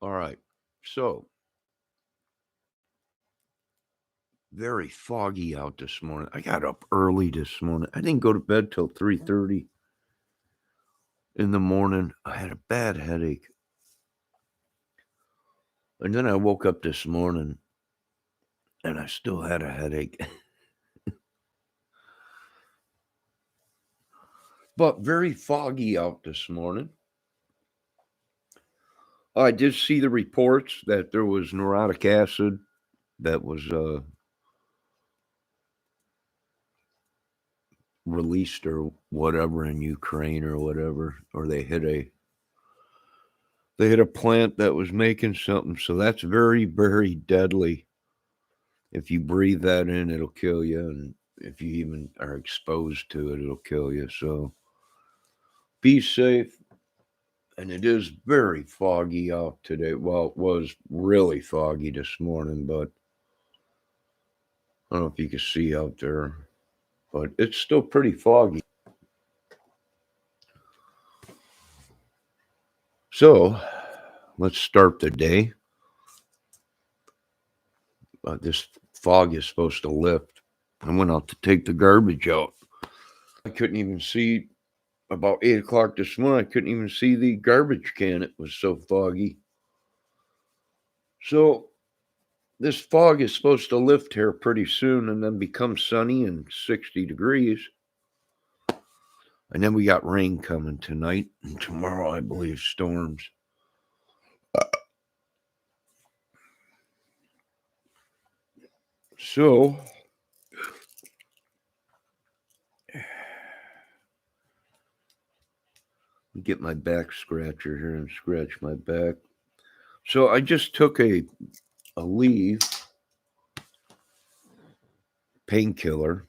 All right. So, very foggy out this morning. I got up early this morning. I didn't go to bed till 3:30 in the morning. I had a bad headache. And then I woke up this morning and I still had a headache. But very foggy out this morning. I did see the reports that there was neurotic acid that was released or whatever in Ukraine or whatever, or they hit a plant that was making something. So that's very, very deadly. If you breathe that in, it'll kill you, and if you even are exposed to it, it'll kill you. So be safe. And it is very foggy out today. Well, it was really foggy this morning, but I don't know if you can see out there, but it's still pretty foggy. So let's start the day. This fog is supposed to lift. I went out to take the garbage out. I couldn't even see about 8 o'clock this morning. I couldn't even see the garbage can. It was so foggy. So this fog is supposed to lift here pretty soon and then become sunny and 60 degrees. And then we got rain coming tonight and tomorrow, I believe, storms. So get my back scratcher here and scratch my back. So I just took a leave painkiller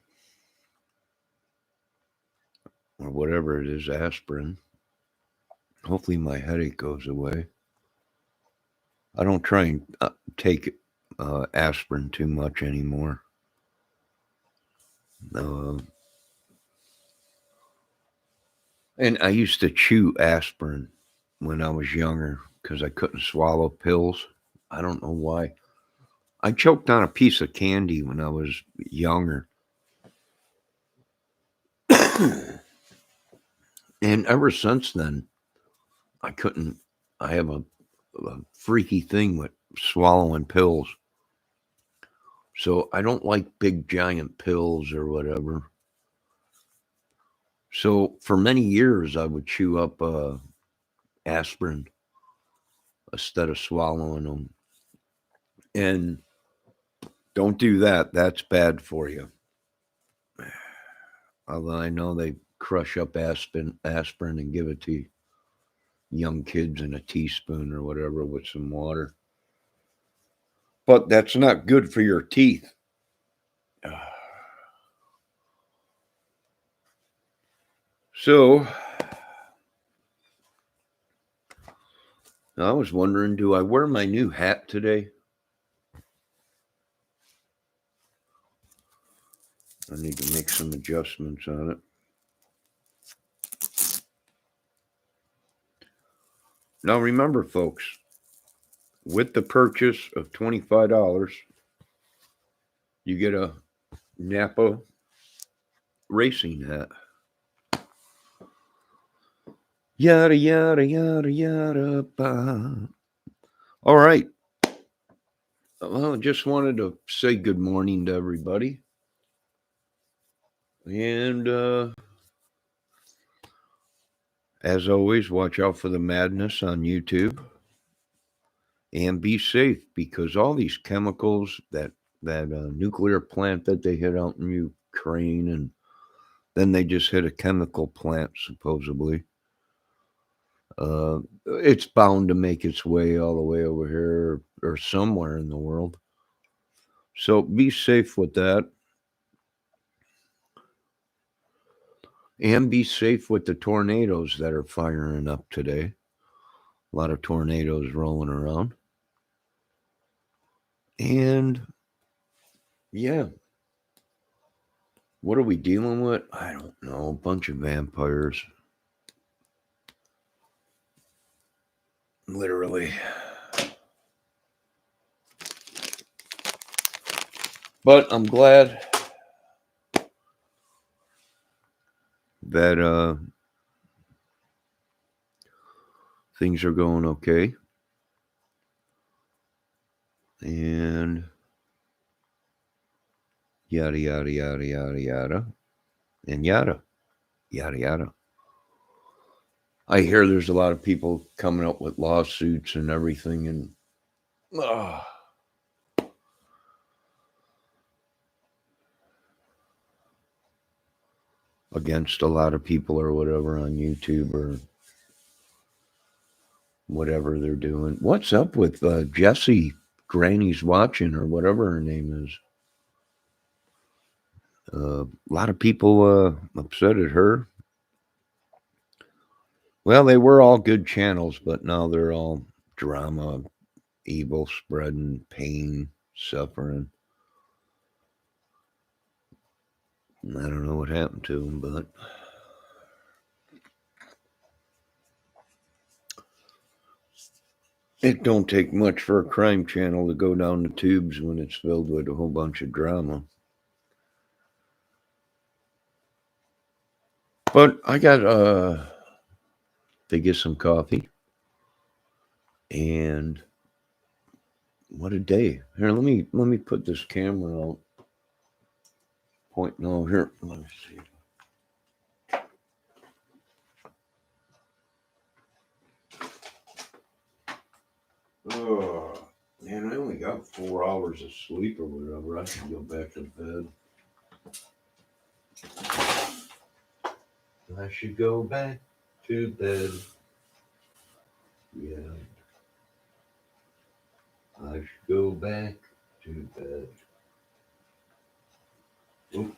or whatever it is, aspirin. Hopefully my headache goes away. I don't try and take aspirin too much anymore. And I used to chew aspirin when I was younger because I couldn't swallow pills. I don't know why. I choked on a piece of candy when I was younger. And ever since then, I couldn't. I have a freaky thing with swallowing pills. So I don't like big giant pills or whatever. So for many years, I would chew up aspirin instead of swallowing them. And don't do that. That's bad for you. Although I know they crush up aspirin and give it to young kids in a teaspoon or whatever with some water. But that's not good for your teeth. So I was wondering, do I wear my new hat today? I need to make some adjustments on it. Now remember, folks, with the purchase of $25, you get a Napa racing hat. Yada, yada, yada, yada, ba. All right. Well, I just wanted to say good morning to everybody. And as always, watch out for the madness on YouTube. And be safe because all these chemicals, that nuclear plant that they hit out in Ukraine, and then they just hit a chemical plant supposedly. It's bound to make its way all the way over here or somewhere in the world. So be safe with that. And be safe with the tornadoes that are firing up today. A lot of tornadoes rolling around. And yeah. What are we dealing with? I don't know. A bunch of vampires. Literally. But I'm glad that things are going okay. And yada, yada, yada, yada, yada. And yada, yada, yada. I hear there's a lot of people coming up with lawsuits and everything. And against a lot of people or whatever on YouTube or whatever they're doing. What's up with Jessie Granny's watching or whatever her name is? A lot of people upset at her. Well, they were all good channels, but now they're all drama, evil spreading, pain, suffering. I don't know what happened to them, but it don't take much for a crime channel to go down the tubes when it's filled with a whole bunch of drama. But I got to get some coffee. And what a day. Here, let me put this camera out. Point no here. Let me see. Oh man, I only got 4 hours of sleep or whatever. I should go back to bed. I should go back to bed. Yeah. I should go back to bed. Oop.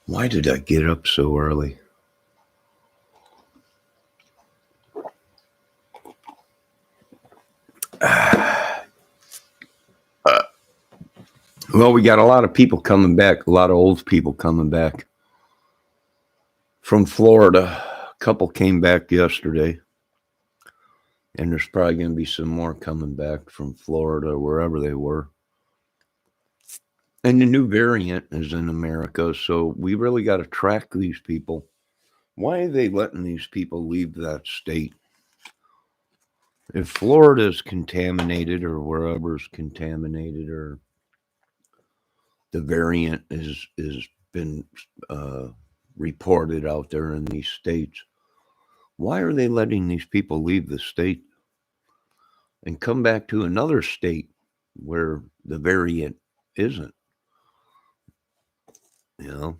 Why did I get up so early? Well, we got a lot of people coming back, a lot of old people coming back from Florida. A couple came back yesterday. And there's probably going to be some more coming back from Florida, wherever they were. And the new variant is in America, so we really got to track these people. Why are they letting these people leave that state? If Florida is contaminated or wherever's contaminated or the variant is been reported out there in these states, why are they letting these people leave the state and come back to another state where the variant isn't? You know,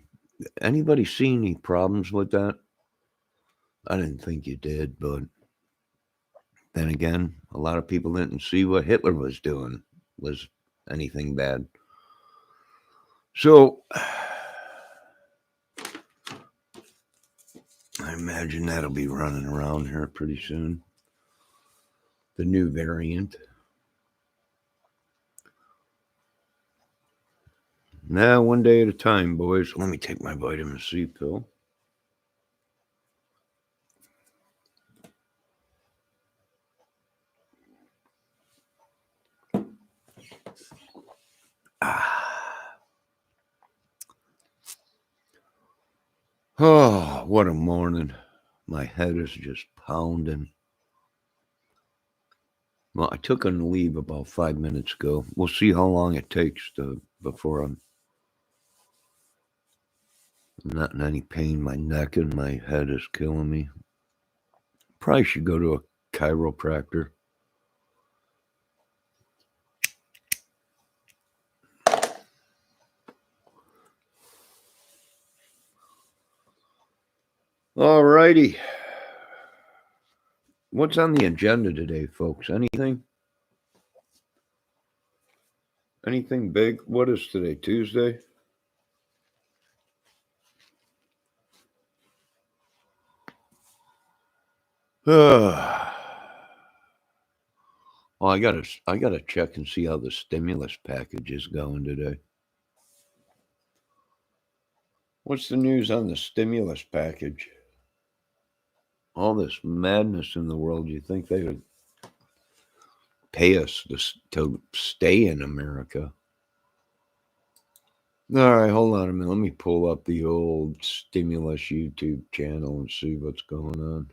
anybody see any problems with that? I didn't think you did, but Then again, a lot of people didn't see what Hitler was doing was anything bad. So I imagine that'll be running around here pretty soon. The new variant. Now, one day at a time, boys. Let me take my vitamin C pill. Oh, what a morning. My head is just pounding. Well, I took a leave about 5 minutes ago. We'll see how long it takes before I'm not in any pain. My neck and my head is killing me. Probably should go to a chiropractor. All righty. What's on the agenda today, folks? Anything? Anything big? What is today? Tuesday? Well, I gotta check and see how the stimulus package is going today. What's the news on the stimulus package? All this madness in the world. You think they would pay us to stay in America? All right, hold on a minute. Let me pull up the old stimulus YouTube channel and see what's going on.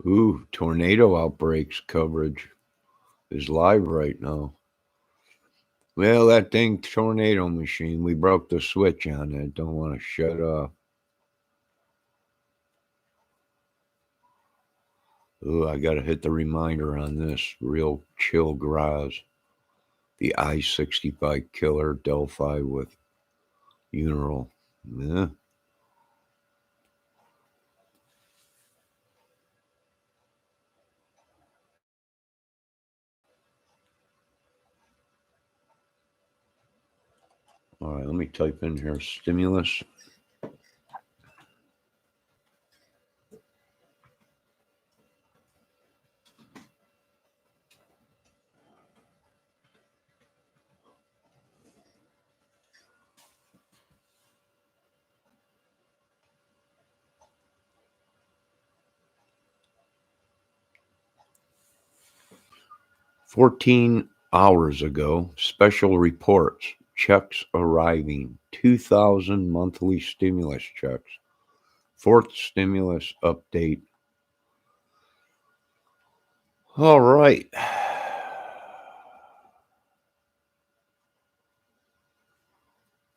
Ooh, tornado outbreaks coverage is live right now. Well, that dang tornado machine, we broke the switch on it. Don't want to shut off. Ooh, I got to hit the reminder on this. Real chill graz. The I-65 killer Delphi with Uneral. Yeah. All right, let me type in here stimulus. "14 hours ago, special reports, checks arriving, 2,000 monthly stimulus checks, fourth stimulus update." All right.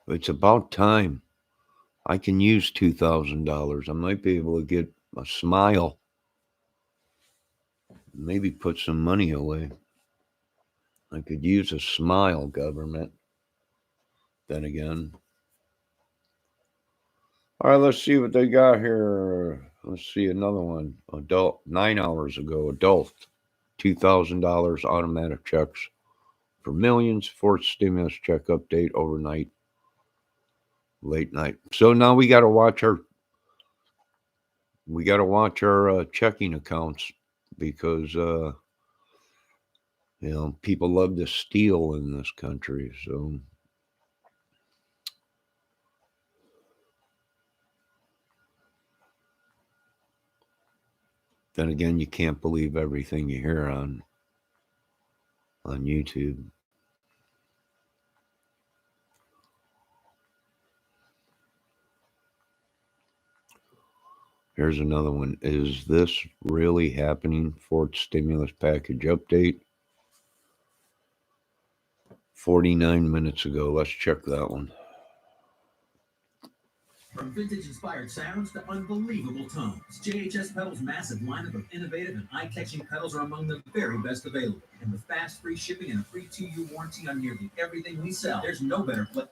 It's about time. I can use $2,000. I might be able to get a smile. Maybe put some money away. I could use a smile, government. Then again. All right, let's see what they got here. Let's see another one. Adult, 9 hours ago, adult, $2,000 automatic checks for millions. Fourth stimulus check update overnight, late night. So now we got to watch our checking accounts because people love to steal in this country. So then again, you can't believe everything you hear on YouTube. Here's another one. Is this really happening? Fourth stimulus package update. 49 minutes ago. Let's check that one. From vintage-inspired sounds to unbelievable tones, JHS Pedals' massive lineup of innovative and eye-catching pedals are among the very best available. And with fast, free shipping and a free 2-year warranty on nearly everything we sell, there's no better place.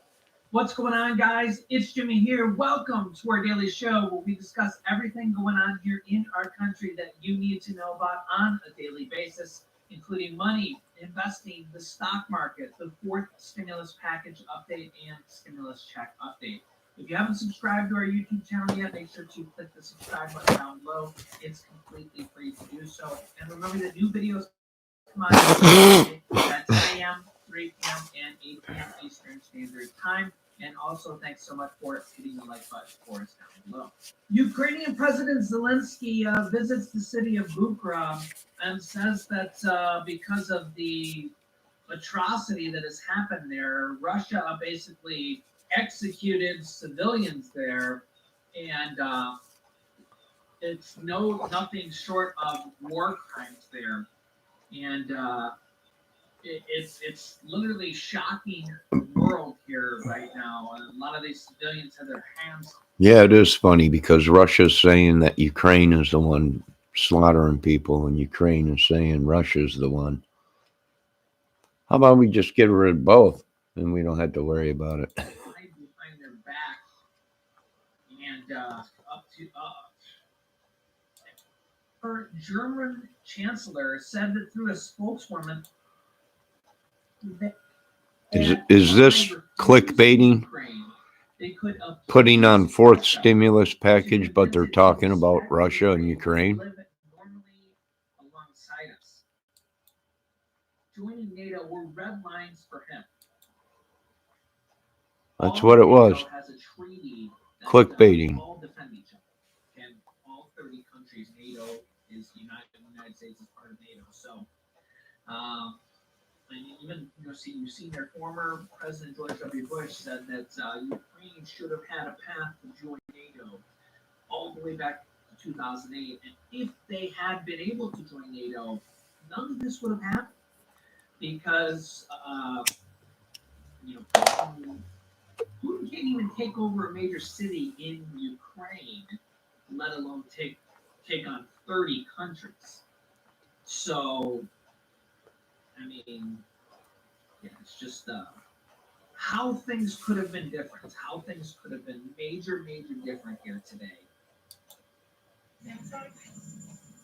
What's going on, guys? It's Jimmy here. Welcome to our daily show where we discuss everything going on here in our country that you need to know about on a daily basis, including money, investing, the stock market, the fourth stimulus package update, and stimulus check update. If you haven't subscribed to our YouTube channel yet, make sure to click the subscribe button down below. It's completely free to do so. And remember that new videos come out every Tuesday at 10 a.m., 3 p.m., and 8 p.m. Eastern Standard Time. And also, thanks so much for hitting the like button for us down below. Ukrainian President Zelensky visits the city of Bucha and says that because of the atrocity that has happened there, Russia basically executed civilians there, and it's nothing short of war crimes there, and it's literally shocking the world here right now. And a lot of these civilians have their hands. Yeah, it is funny because Russia's saying that Ukraine is the one slaughtering people, and Ukraine is saying Russia's the one. How about we just get rid of both, and we don't have to worry about it? Hide behind their back, and up to her German chancellor said that through a spokeswoman. Is this clickbaiting? Putting on fourth stimulus package, but they're talking about Russia and Ukraine? Joining NATO were red lines for him. That's what it was. Clickbaiting. All defend each other. And all 30 countries, NATO is united. The United States is part of NATO. So, and even you've seen their former President George W. Bush said that Ukraine should have had a path to join NATO all the way back to 2008. And if they had been able to join NATO, none of this would have happened because Putin can't even take over a major city in Ukraine, let alone take on 30 countries. So, I mean, yeah, it's just how things could have been different, how things could have been major different here today.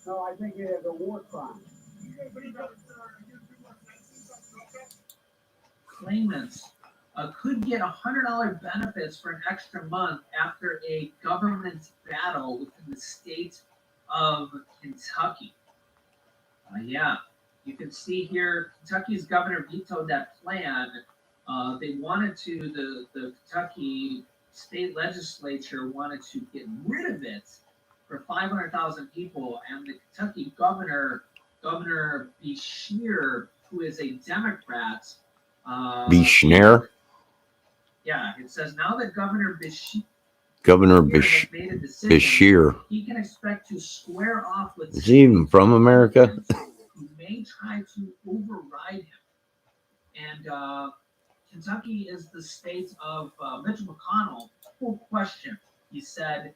No, I think it is a war crime. Claimants could get $100 benefits for an extra month after a government battle within the state of Kentucky. Yeah, you can see here Kentucky's governor vetoed that plan. They wanted to, the Kentucky state legislature wanted to get rid of it for 500,000 people, and the Kentucky Governor Beshear, who is a Democrat. Beshear? Yeah, it says now that Governor Beshear made a decision, Beshear. He can expect to square off with. Is he even from America? Who may try to override him. And Kentucky is the state of Mitch McConnell. Full question. He said,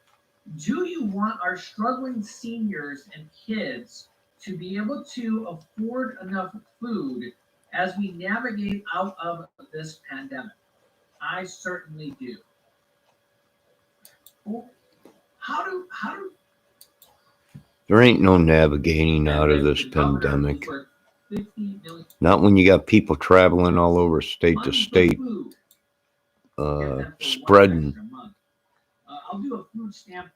"Do you want our struggling seniors and kids to be able to afford enough food as we navigate out of this pandemic?" I certainly do. Well, how do There ain't no navigating out of this pandemic. Not when you got people traveling all over state to state, spreading I'll do a food stamp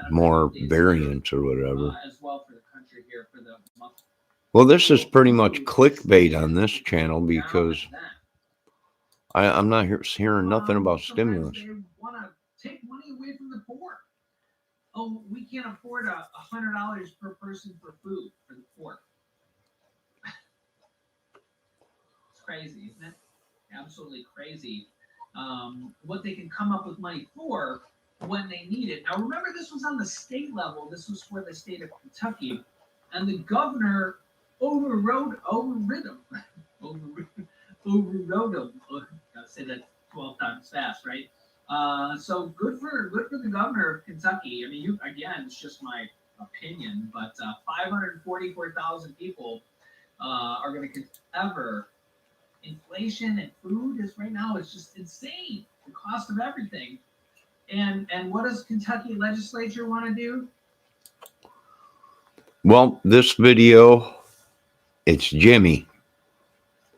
more variants or whatever. As well for the country here for the month. Well, this is pretty much clickbait on this channel because I'm not hearing nothing about stimulus. They want to take money away from the poor. Oh, we can't afford $100 per person for food for the poor. It's crazy, isn't it? Absolutely crazy. What they can come up with money for when they need it. Now, remember, this was on the state level. This was for the state of Kentucky, and the governor overrode him. Overrode him. I'll say that 12 times fast, right? So good for the governor of Kentucky. I mean, again, it's just my opinion, but 544,000 people are going to ever inflation and food is right now is just insane. The cost of everything. And what does Kentucky legislature want to do? Well, this video, it's Jimmy.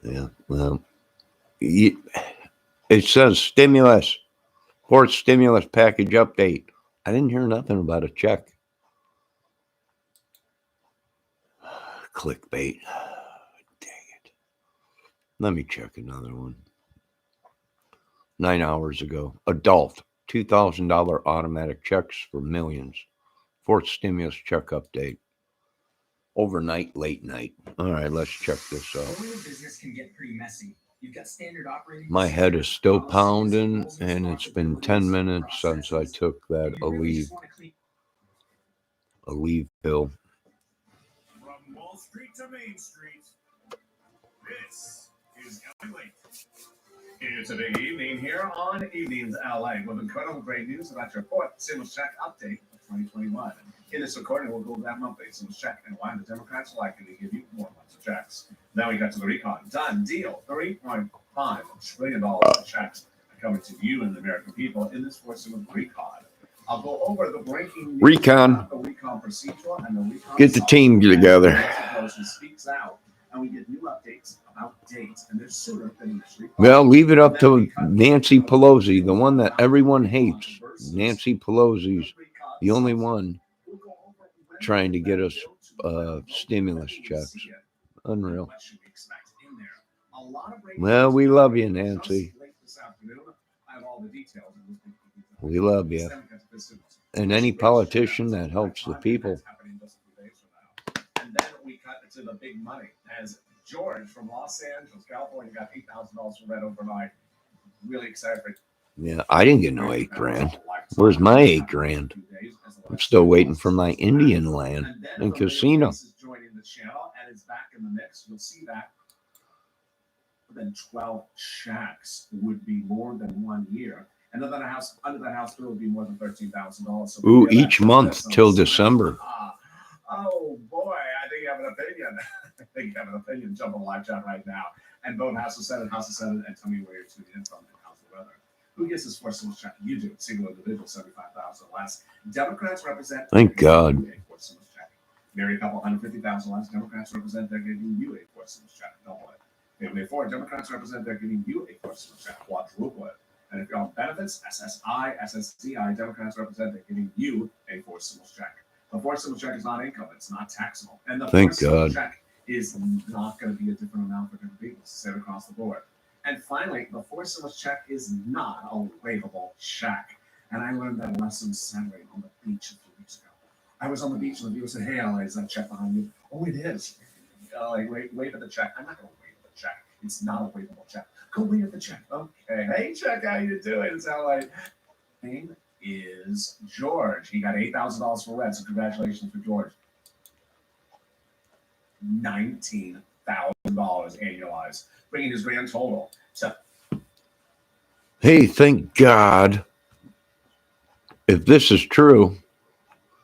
Yeah, well, it says stimulus, fourth stimulus package update. I didn't hear nothing about a check. Clickbait. Dang it. Let me check another one. 9 hours ago. Adult, $2,000 automatic checks for millions. Fourth stimulus check update. Overnight, late night. All right, let's check this out. Business can get pretty messy. You've got standard operating My head is still pounding, and it's been 10 minutes since I took that Aleve pill. From Wall Street to Main Street, this is LA. It's a big evening here on Evenings LA with incredible great news about your fourth stimulus check update of 2021. In this recording, we'll go over that monthly stimulus check and why the Democrats are likely to give you more months of checks. Now we got to the recon. Done deal. $3.5 trillion of checks are coming to you and the American people in this fourth stimulus recon. I'll go over the breaking news Recon. the recon procedure and the recon. Get the team together. Speaks out, and we get new updates about dates, and they're sooner than initially. Well, leave it up to Nancy Pelosi, the one that everyone hates. Nancy Pelosi's the only one trying to get us stimulus checks. Unreal. Well, we love you, Nancy. We love you. And any politician that helps the people. And then we cut to the big money as George from Los Angeles, California, got $8,000 for rent overnight. Really excited for it. Yeah, I didn't get no $8,000. Where's my $8,000? I'm still waiting for my Indian land and casino. Joining the channel and is back in the mix. You'll see that. Then 12 shacks would be more than 1 year. And under that house bill would be more than $13,000. So ooh, each month till December. Oh boy, I think you have an opinion. I think you have an opinion. Jump on the live chat right now and vote House of Senate, and tell me where you're tuning in from and how's the weather. Who gets this fourth stimulus check? You do. Single individual, $75,000 less. Democrats represent. Thank God. A fourth stimulus check. Marry a couple, $150,000 less. Democrats represent. They're giving you a fourth stimulus check. Double it. Family of four. Democrats represent. They're giving you a fourth stimulus check. Quadruple it. And if you're on benefits, SSI, SSDI, Democrats represent. They're giving you a fourth stimulus check. The fourth stimulus check is not income; it's not taxable, and the Thank fourth stimulus God. check is not going to be a different amount for different people. It's the same across the board. And finally, the fourth stimulus check is not a waivable check. And I learned that lesson Saturday on the beach a few weeks ago. I was on the beach and the viewer said, "Hey, LA, is that check behind you?" Oh, it is. Like, wave at the check. I'm not going to wave at the check. It's not a waivable check. Go wave at the check. Okay. Hey, check, how you doing? It's LA. Name is George. He got $8,000 for rent, so congratulations for George. $19,000 annualized, bringing his grand total to. Hey, thank God. If this is true,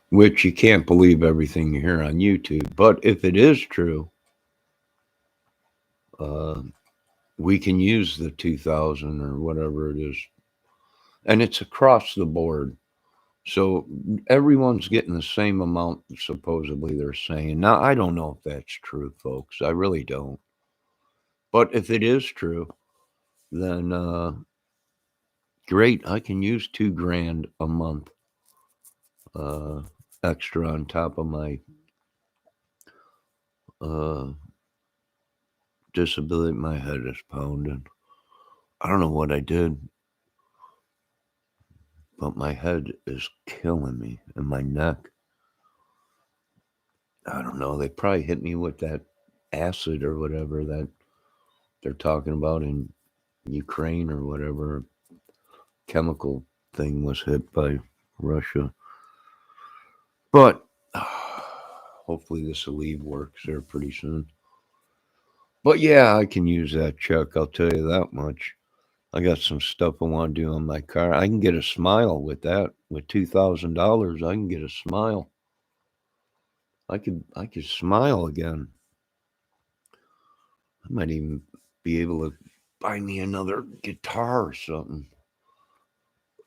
which you can't believe everything you hear on YouTube, but if it is true, we can use the 2,000 or whatever it is, and it's across the board. So everyone's getting the same amount, supposedly they're saying. Now, I don't know if that's true, folks. I really don't. But if it is true, then great. I can use $2,000 a month extra on top of my disability. My head is pounding. I don't know what I did, but my head is killing me and my neck. I don't know. They probably hit me with that acid or whatever that they're talking about in Ukraine or whatever. Chemical thing was hit by Russia. But hopefully this Aleve works there pretty soon. But yeah, I can use that check. I'll tell you that much. I got some stuff I want to do on my car. I can get a smile with that. With $2,000, I can get a smile. I could smile again. I might even be able to buy me another guitar or something.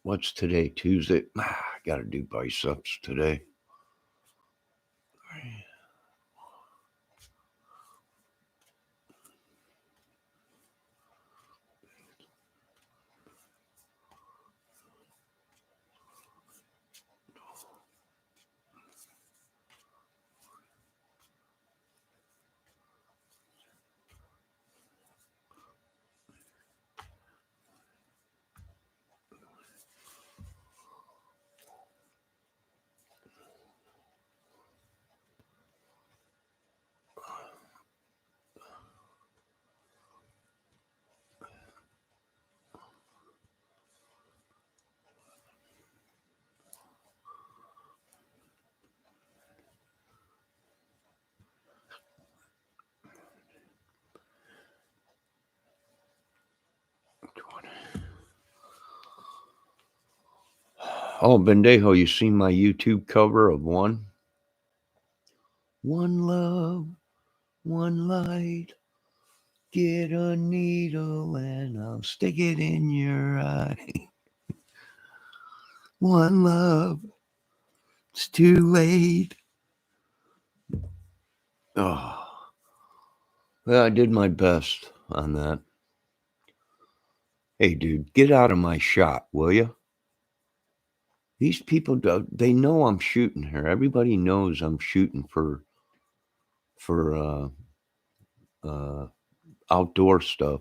What's today? Tuesday? I got to do biceps today. Oh, Bendejo, you seen my YouTube cover of One? One love, one light. Get a needle and I'll stick it in your eye. One love. It's too late. Oh. Well, I did my best on that. Hey, dude, get out of my shot, will you? These people, they know I'm shooting here. Everybody knows I'm shooting for outdoor stuff.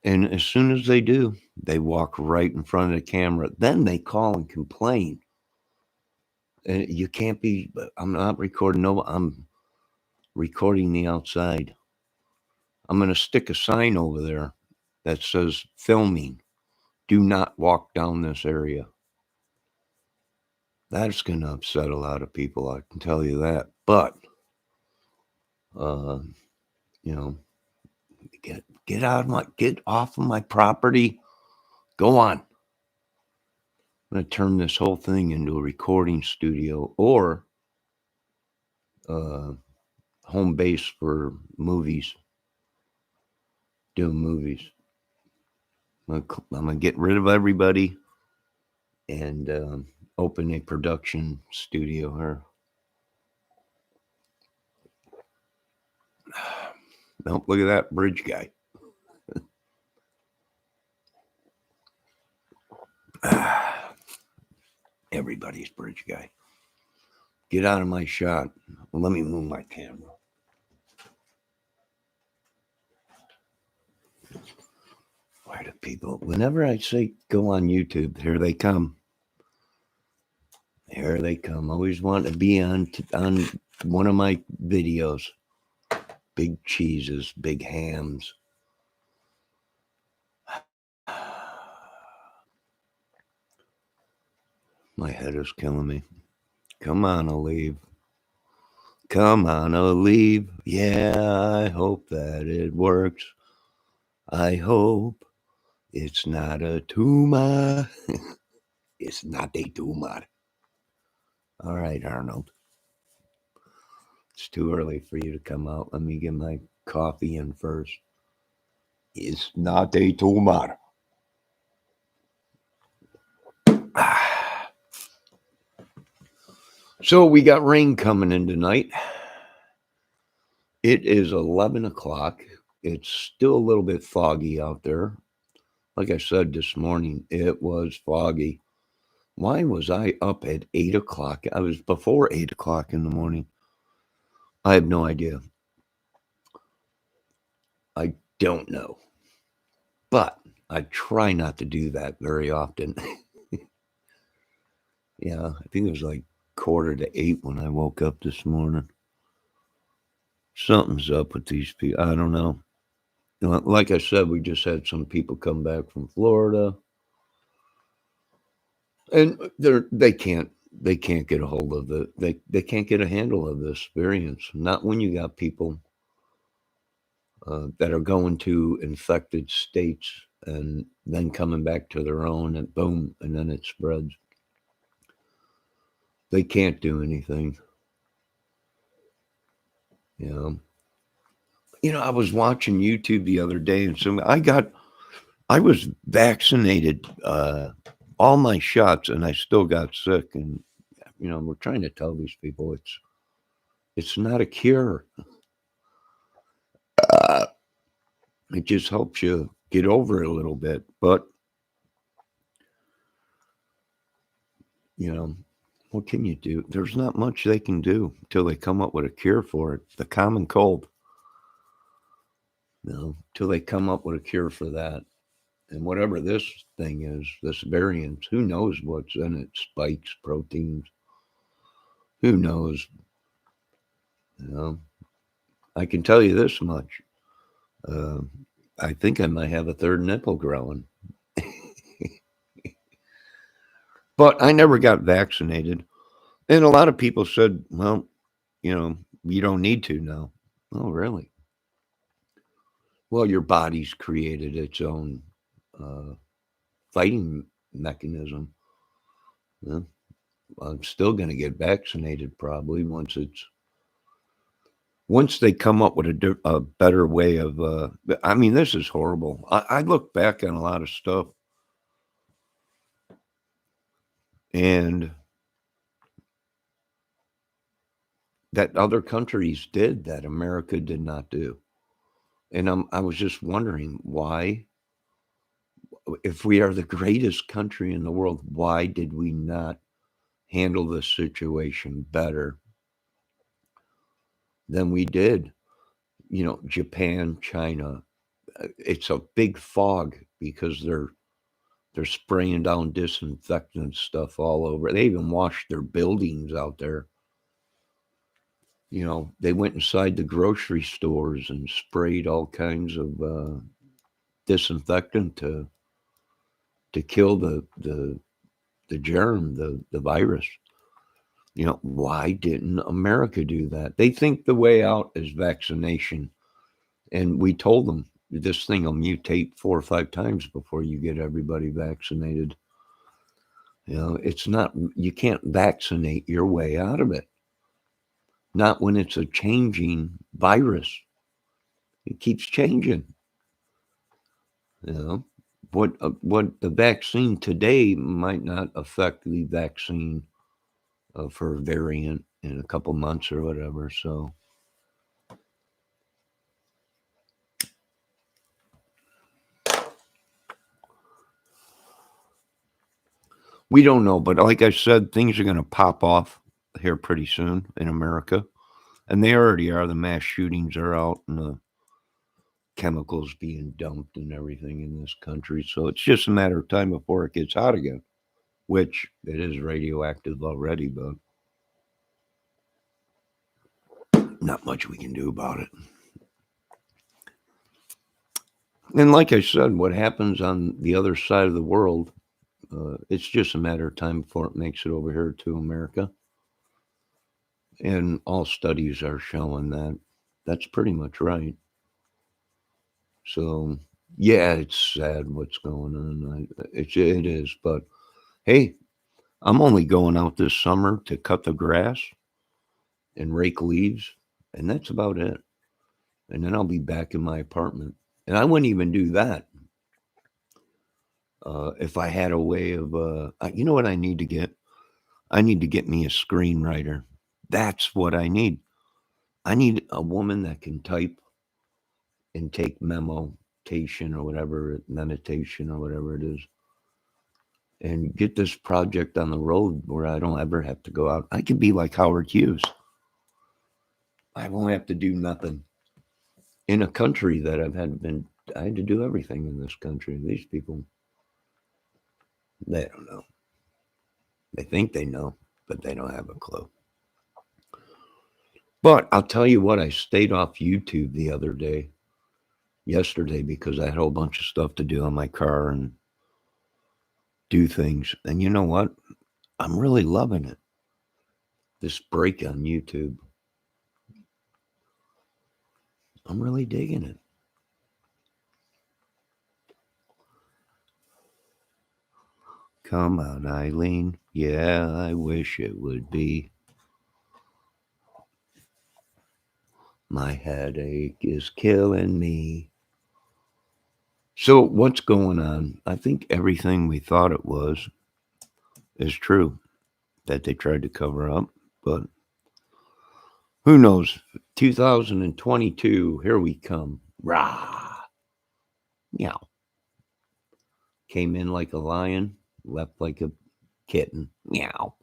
And as soon as they do, they walk right in front of the camera. Then they call and complain. And you can't be, I'm not recording. No, I'm recording the outside. I'm going to stick a sign over there that says filming. Do not walk down this area. That's going to upset a lot of people, I can tell you that. But, you know, get off of my property. Go on. I'm going to turn this whole thing into a recording studio or home base for movies. Doing movies. I'm going to get rid of everybody and open a production studio here. Nope, look at that bridge guy. Everybody's bridge guy. Get out of my shot. Let me move my camera. Why do people, whenever I say go on YouTube, here they come. Here they come. Always want to be on one of my videos. Big cheeses, big hams. My head is killing me. Come on, Aleve. Come on, Aleve. Yeah, I hope that it works. I hope it's not a tumor. It's not a tumor. All right, Arnold. It's too early for you to come out. Let me get my coffee in first. It's not a tumor. So we got rain coming in tonight. It is 11 o'clock. It's still a little bit foggy out there. Like I said this morning, it was foggy. Why was I up at 8 o'clock? I was before 8 o'clock in the morning. I have no idea. I don't know. But I try not to do that very often. Yeah, I think it was like 7:45 when I woke up this morning. Something's up with these people. I don't know. Like I said, we just had some people come back from Florida. And they can't get a hold of they can't get a handle of this experience. Not when you got people that are going to infected states and then coming back to their own and boom, and then it spreads. They can't do anything. You know, I was watching YouTube the other day, and I was vaccinated, all my shots, and I still got sick. And we're trying to tell these people it's not a cure. Uh, it just helps you get over it a little bit. But what can you do? There's not much they can do until they come up with a cure for it. The common cold. Till they come up with a cure for that. And whatever this thing is, this variant, who knows what's in it? Spikes, proteins. Who knows? I can tell you this much. I think I might have a third nipple growing. But I never got vaccinated. And a lot of people said, well, you don't need to now. Oh, really? Well, your body's created its own fighting mechanism. Well, I'm still going to get vaccinated probably once they come up with a better way of. I mean, this is horrible. I look back on a lot of stuff, and that other countries did that America did not do. And I was just wondering why, if we are the greatest country in the world, why did we not handle the situation better than we did? Japan, China, it's a big fog because they're spraying down disinfectant stuff all over. They even washed their buildings out there. They went inside the grocery stores and sprayed all kinds of disinfectant to kill the germ, the virus. Why didn't America do that? They think the way out is vaccination. And we told them this thing will mutate 4 or 5 times before you get everybody vaccinated. It's not, you can't vaccinate your way out of it. Not when it's a changing virus. It keeps changing. What the vaccine today might not affect the vaccine for a variant in a couple months or whatever. So we don't know, but like I said, things are going to pop off here pretty soon in America, and they already are. The mass shootings are out, and the chemicals being dumped and everything in this country. So it's just a matter of time before it gets hot again, which it is radioactive already, but not much we can do about it. And like I said, what happens on the other side of the world, it's just a matter of time before it makes it over here to America. And all studies are showing that that's pretty much right. So, yeah, it's sad what's going on. It is. But hey, I'm only going out this summer to cut the grass and rake leaves, and that's about it. And then I'll be back in my apartment. And I wouldn't even do that if I had a way of, you know what I need to get? I need to get me a screenwriter. That's what I need. I need a woman that can type and take meditation or whatever it is, and get this project on the road where I don't ever have to go out. I could be like Howard Hughes. I won't have to do nothing in a country that I had to do everything in this country. These people, they don't know. They think they know, but they don't have a clue. But I'll tell you what, I stayed off YouTube yesterday, because I had a whole bunch of stuff to do on my car and do things. And you know what? I'm really loving it. This break on YouTube. I'm really digging it. Come on, Eileen. Yeah, I wish it would be. My headache is killing me. So what's going on? I think everything we thought it was is true that they tried to cover up, but who knows? 2022, here we come. Rah! Meow. Came in like a lion, left like a kitten. Meow.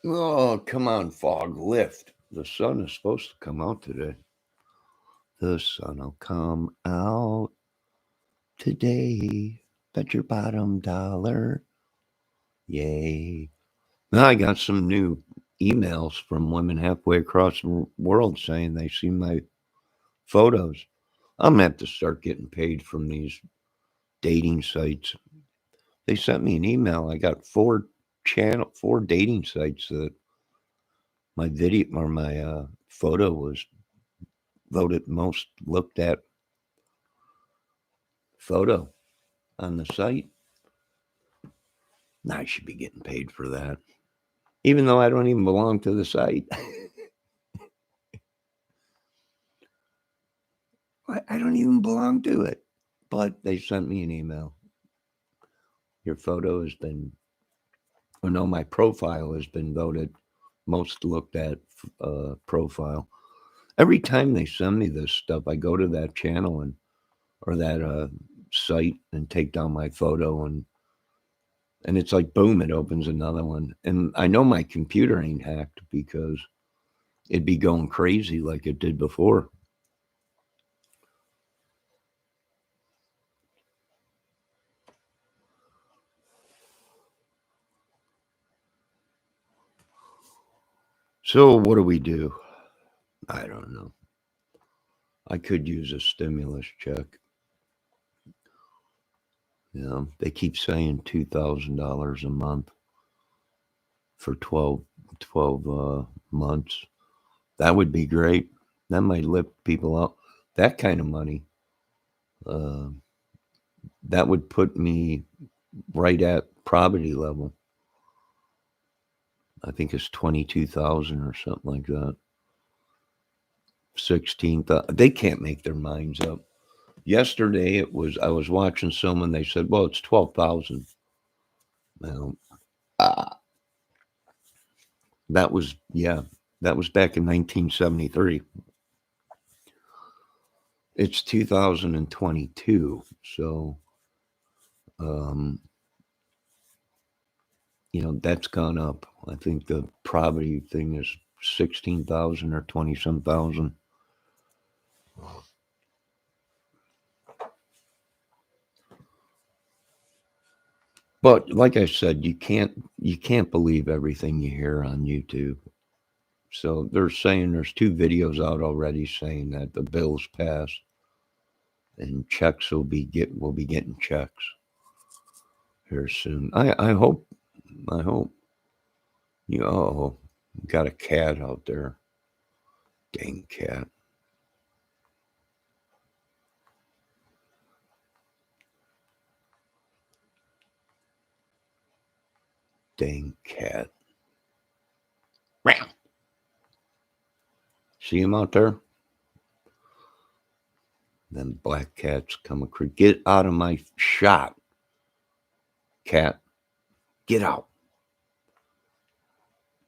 Oh, come on, fog, lift. The sun is supposed to come out today. The sun will come out today. Bet your bottom dollar. Yay. Now I got some new emails from women halfway across the world saying they see my photos. I'm going to have to start getting paid from these dating sites. They sent me an email. I got four dating sites that my video or my photo was voted most looked at photo on the site. Now I should be getting paid for that, even though I don't even belong to the site. I don't even belong to it. But they sent me an email. Your photo has been, or no, my profile has been voted most looked at profile. Every time they send me this stuff, I go to that channel or that site and take down my photo and it's like boom, it opens another one. And I know my computer ain't hacked because it'd be going crazy like it did before. So what do we do? I don't know. I could use a stimulus check. They keep saying $2,000 a month for 12 months. That would be great. That might lift people up. That kind of money, uh, that would put me right at poverty level. I think it's 22,000 or something like that. 16,000. They can't make their minds up. Yesterday I was watching someone. They said, "Well, it's 12,000." Now, that was back in 1973. It's 2022, so um, that's gone up. I think the poverty thing is 16,000 or 20 some thousand. But like I said, you can't believe everything you hear on YouTube. So they're saying there's two videos out already saying that the bill's passed and checks we'll be getting checks here soon. I hope. Got a cat out there. Dang cat. Dang cat. See him out there? Them black cats come across. Get out of my shot, cat. Get out.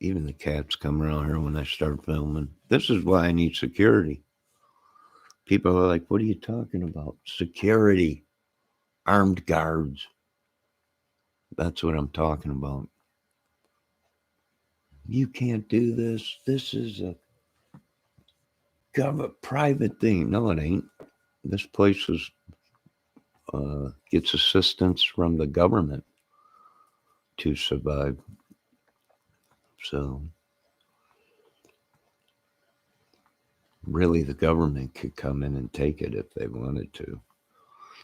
Even the cats come around here when I start filming. This is why I need security. People are like, what are you talking about? Security. Armed guards. That's what I'm talking about. You can't do this. This is a private thing. No, it ain't. This place gets assistance from the government to survive. So really the government could come in and take it if they wanted to.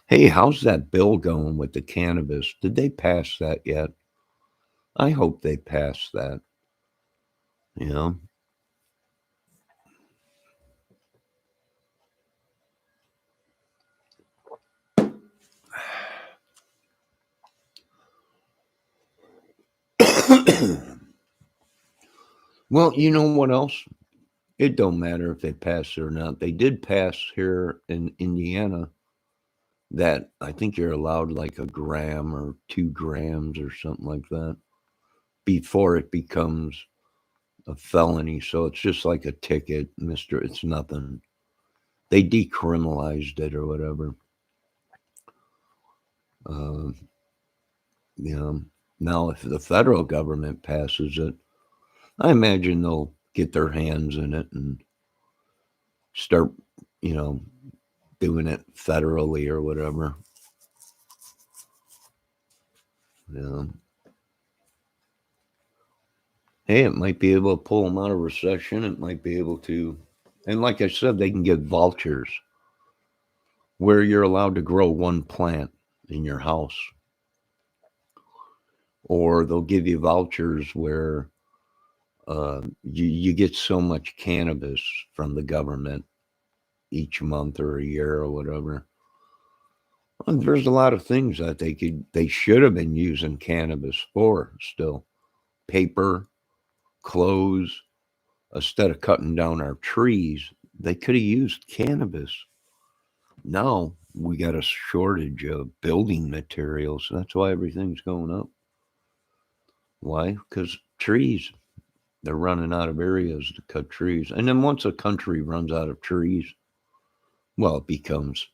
Hey, how's that bill going with the cannabis? Did they pass that yet? I hope they pass that. You know? Well, you know what else? It don't matter if they pass it or not. They did pass here in Indiana that I think you're allowed like a gram or 2 grams or something like that before it becomes a felony. So it's just like a ticket, mister. It's nothing. They decriminalized it or whatever. Uh, you know, now if the federal government passes it, I imagine they'll get their hands in it and start, you know, doing it federally or whatever. Yeah. Hey, it might be able to pull them out of recession. It might be able to, and like I said, they can get vouchers where you're allowed to grow one plant in your house, or they'll give you vouchers where you get so much cannabis from the government each month or a year or whatever. And there's a lot of things that they should have been using cannabis for still. Paper, clothes, instead of cutting down our trees, they could have used cannabis. Now we got a shortage of building materials. That's why everything's going up. Why? Because trees, they're running out of areas to cut trees. And then once a country runs out of trees, well, it becomes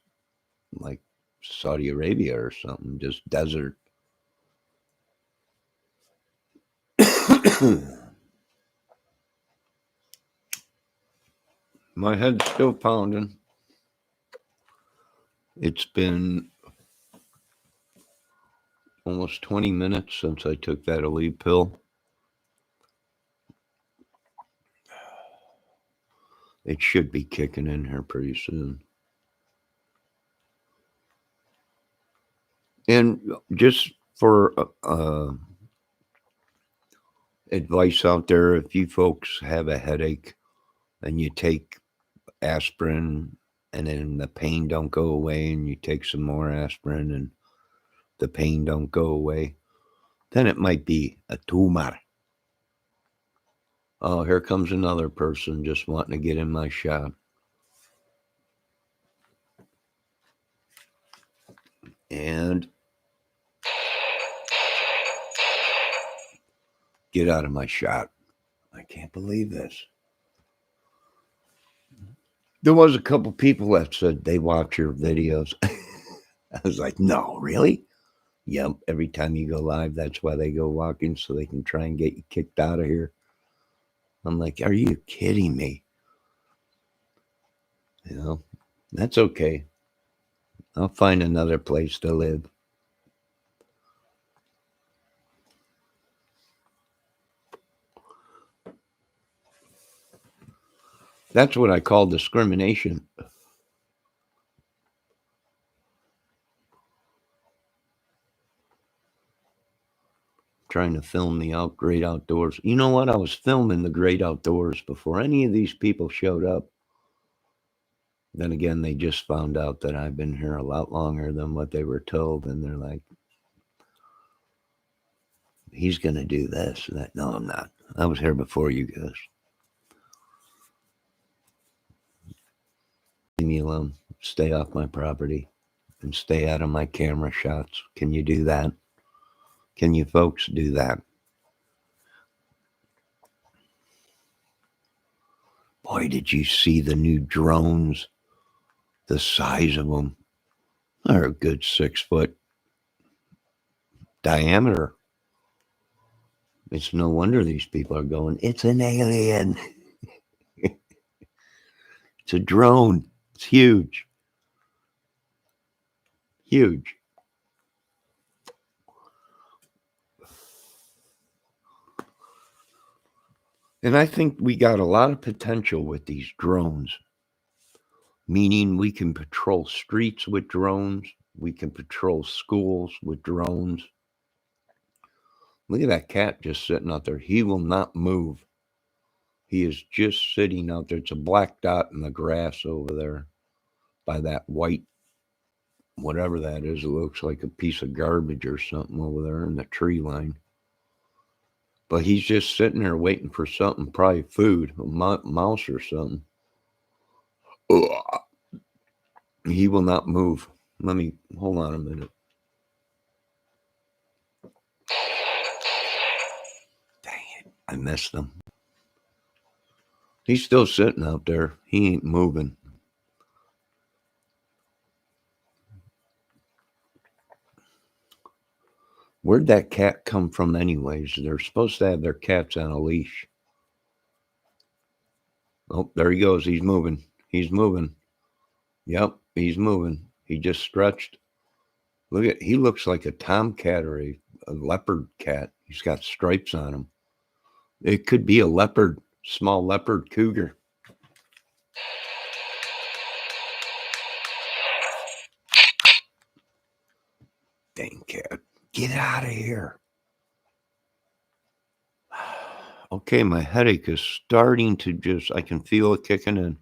like Saudi Arabia or something, just desert. My head's still pounding. It's been almost 20 minutes since I took that Aleve pill. It should be kicking in here pretty soon. And just for advice out there, if you folks have a headache and you take aspirin and then the pain don't go away and you take some more aspirin and the pain don't go away, then it might be a tumor. Oh, here comes another person just wanting to get in my shot. And get out of my shot. I can't believe this. There was a couple people that said they watch your videos. I was like, no, really? Yep, every time you go live, that's why they go walking, so they can try and get you kicked out of here. I'm like, are you kidding me? You know, that's okay. I'll find another place to live. That's what I call discrimination. Trying to film the great outdoors. You know what? I was filming the great outdoors before any of these people showed up. Then again, they just found out that I've been here a lot longer than what they were told. And they're like, he's going to do this. And that. No, I'm not. I was here before you guys. Leave me alone. Stay off my property and stay out of my camera shots. Can you do that? Can you folks do that? Boy, did you see the new drones? The size of them. They're a good 6 foot diameter. It's no wonder these people are going, it's an alien. It's a drone. It's huge. Huge. And I think we got a lot of potential with these drones, meaning we can patrol streets with drones. We can patrol schools with drones. Look at that cat just sitting out there. He will not move. He is just sitting out there. It's a black dot in the grass over there by that white, whatever that is. It looks like a piece of garbage or something over there in the tree line. But he's just sitting there waiting for something, probably food, a mouse or something. Ugh. He will not move. Let me, hold on a minute. Dang it, I missed him. He's still sitting out there. He ain't moving. Where'd that cat come from anyways? They're supposed to have their cats on a leash. Oh, there he goes. He's moving. He's moving. Yep, he's moving. He just stretched. Look at, he looks like a tomcat or a leopard cat. He's got stripes on him. It could be a leopard, small leopard cougar. Dang cat. Get out of here. Okay, my headache is starting to just, I can feel it kicking in.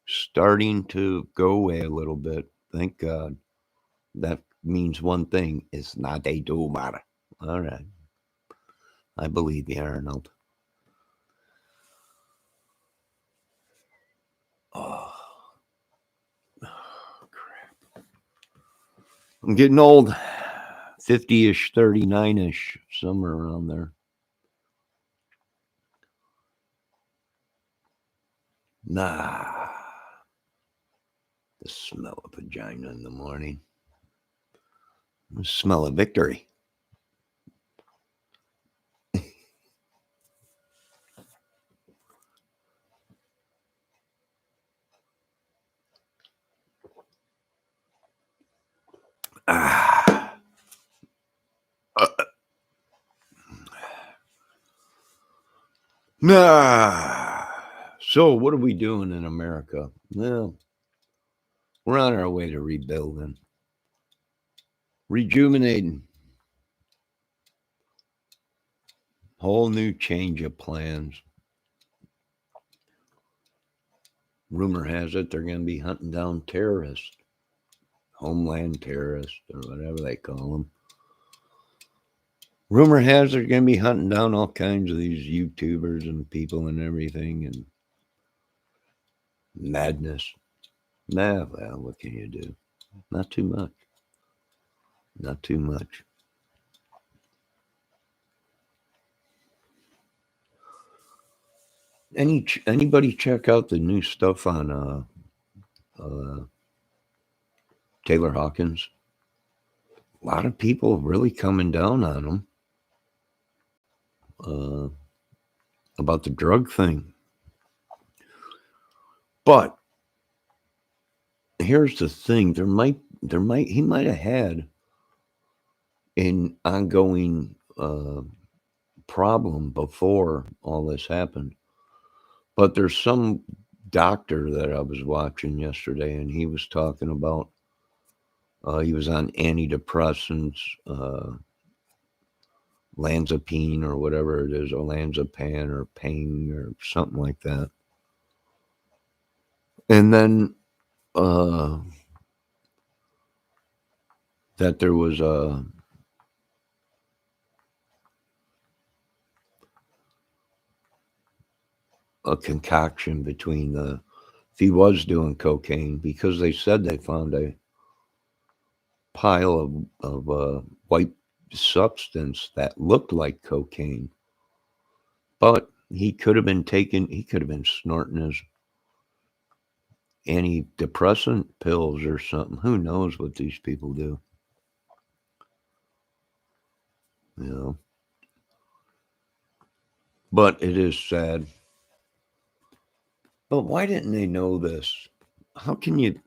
Starting to go away a little bit. Thank God. That means one thing. It's not a do matter. All right. I believe you, Arnold. Oh, crap. I'm getting old. 50-ish, 39-ish, somewhere around there. Nah. The smell of vagina in the morning. The smell of victory. So what are we doing in America? Well, we're on our way to rebuilding, rejuvenating, whole new change of plans. Rumor has it they're going to be hunting down terrorists, homeland terrorists, or whatever they call them. Rumor has they're going to be hunting down all kinds of these YouTubers and people and everything, and madness. Nah, well, what can you do? Not too much. Not too much. Anybody check out the new stuff on Taylor Hawkins? A lot of people really coming down on him about the drug thing. But here's the thing: he might have had an ongoing problem before all this happened. But there's some doctor that I was watching yesterday, and he was talking about he was on antidepressants, Lanzapine or whatever it is, or Lanzapan or Pang or something like that. And then that there was a concoction between if he was doing cocaine, because they said they found a pile of white substance that looked like cocaine, but he could have been snorting his antidepressant pills or something. Who knows what these people do? You know. But it is sad. But why didn't they know this? How can you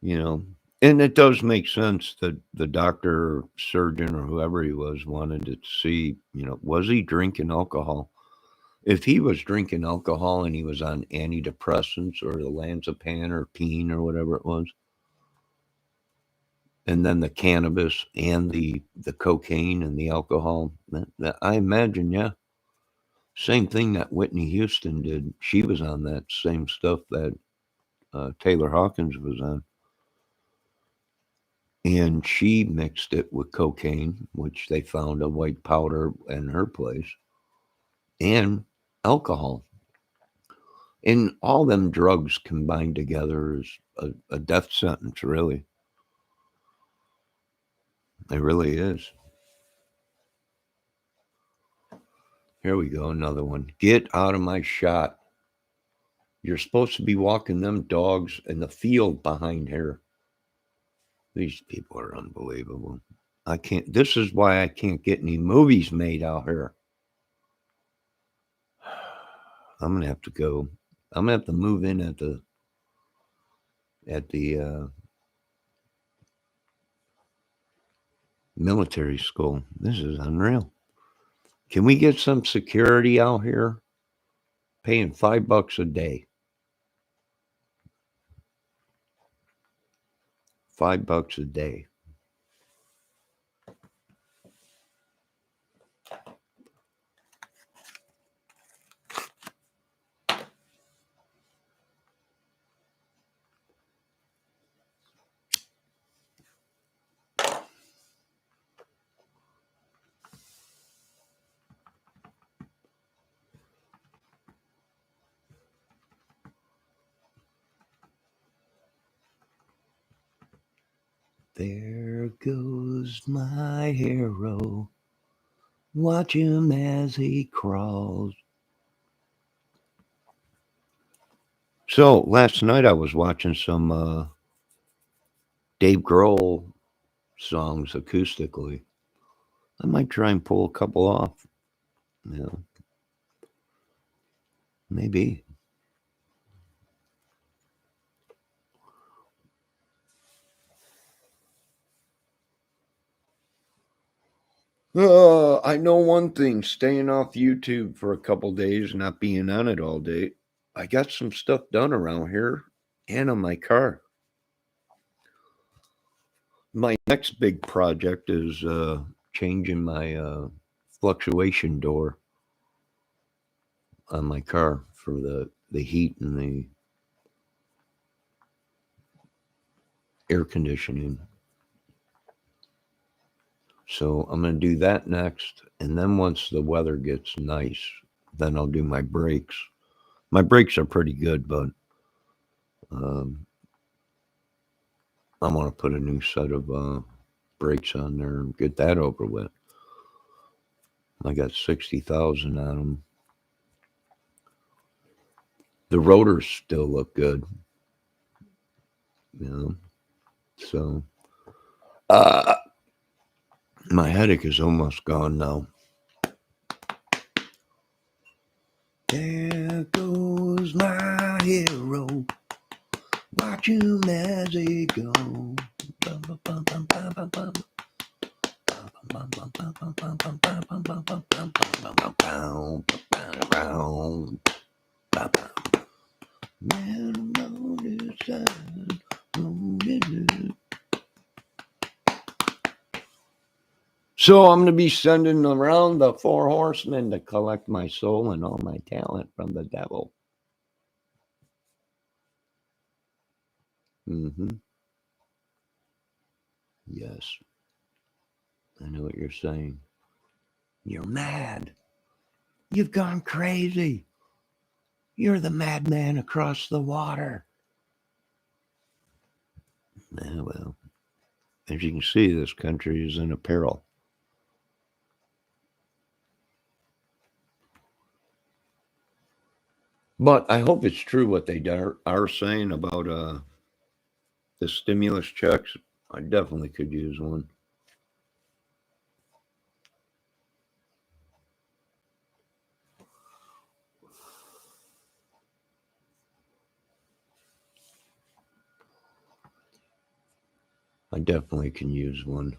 know? And it does make sense that the doctor or surgeon or whoever he was wanted to see, was he drinking alcohol? If he was drinking alcohol and he was on antidepressants or the Lanzapan or Peen or whatever it was, and then the cannabis and the cocaine and the alcohol, I imagine, yeah. Same thing that Whitney Houston did. She was on that same stuff that Taylor Hawkins was on. And she mixed it with cocaine, which they found a white powder in her place, and alcohol. And all them drugs combined together is a death sentence, really. It really is. Here we go, another one. Get out of my shot. You're supposed to be walking them dogs in the field behind here. These people are unbelievable. I can't, this is why I can't get any movies made out here. I'm gonna have to go. I'm gonna have to move in at the military school. This is unreal. Can we get some security out here? Paying $5 a day. $5 a day. There goes my hero. Watch him as he crawls. So last night I was watching some Dave Grohl songs acoustically. I might try and pull a couple off. Yeah, maybe. I know one thing, staying off YouTube for a couple days, not being on it all day. I got some stuff done around here and on my car. My next big project is changing my fluctuation door on my car for the heat and the air conditioning. So I'm going to do that next. And then once the weather gets nice, then I'll do my brakes. My brakes are pretty good, but um, I want to put a new set of brakes on there and get that over with. I got 60,000 on them. The rotors still look good, you know. So my headache is almost gone now. There goes my hero. Watch him as he goes. So I'm going to be sending around the 4 horsemen to collect my soul and all my talent from the devil. Yes. I know what you're saying. You're mad. You've gone crazy. You're the madman across the water. Well, as you can see, this country is in a peril. But I hope it's true what they are saying about the stimulus checks. I definitely could use one. I definitely can use one.